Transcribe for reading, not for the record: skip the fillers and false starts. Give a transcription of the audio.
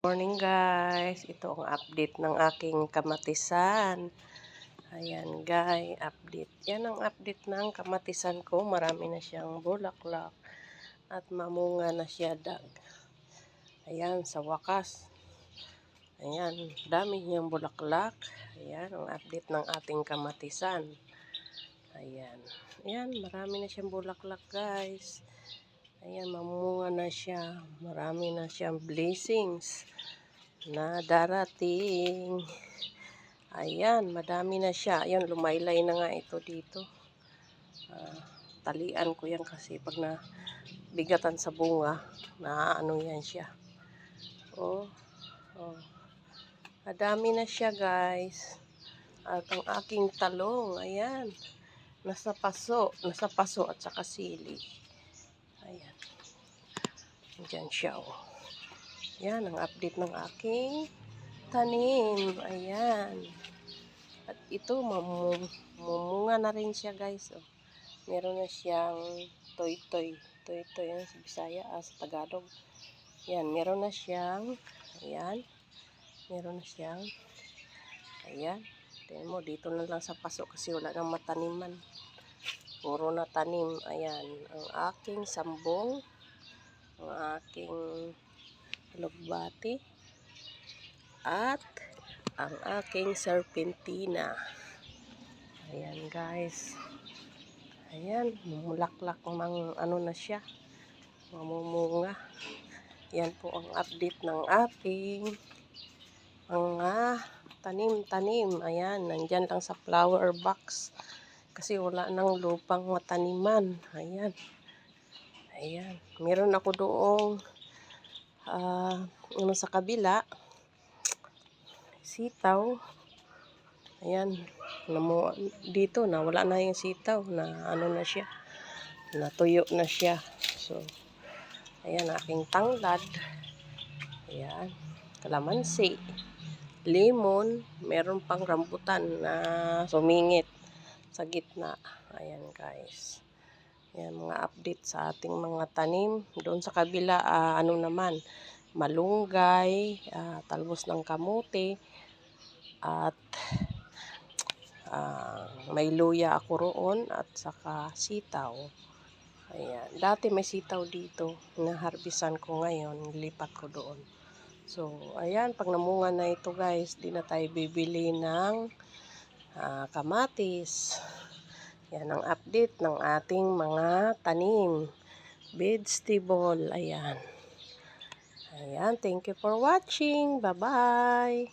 Morning guys, ito ang update ng aking kamatisan. Ayan guys, update. Yan ang update ng kamatisan ko. Marami na siyang bulaklak at mamunga na siya dag. Ayan, sa wakas. Ayan, dami niyang bulaklak. Ayan, ang update ng ating kamatisan. Ayan, ayan, marami na siyang bulaklak guys. Ayan, mamunga na siya. Marami na siyang blessings na darating. Ayan, madami na siya. Ayan, lumaylay na nga ito dito. Talian ko yan kasi pag nabigatan sa bunga, ano yan siya. Oh, oh. Madami na siya guys. At ang aking talong, ayan, nasa paso at saka sili. Ayan. Diyan siya, oh. Yan ang update ng aking tanim. Ayan. At ito, mamunga na rin siya guys. Oh. Meron na siyang toy-toy. Toy-toy yan sa Bisaya, sa Tagalog. Yan, meron na siyang, ayan. Meron na siyang, ayan. Tingnan mo, dito na lang sa paso kasi wala nang mataniman. Puro na tanim. Ayan, ang aking sambong, ang aking lugbati, at ang aking serpentina. Ayan guys. Ayan, mulaklak mang ano na siya. Mamumunga. Yan po ang update ng ating mga tanim-tanim. Ayan, nandyan lang sa flower box. Kasi wala nang lupang mataniman. Ayan. Ayan. Meron ako doong sa kabila, sitaw. Ayan, dito na wala na yung sitaw, na ano na siya, natuyo na siya. So, ayan, aking tanglad. Ayan, kalamansi, lemon, meron pang rambutan na sumingit sa gitna. Ayan guys. Ayan, mga update sa ating mga tanim. Doon sa kabila, ano naman, malunggay, talbos ng kamote, at may luya ako roon, at saka sitaw. Ayan, dati may sitaw dito na harbisan ko, ngayon lipat ko doon. So ayan, pag namunga na ito guys, di na tayo bibili ng kamatis. Yan ang update ng ating mga tanim, vegetable. Ayan. Ayan, thank you for watching. Bye-bye.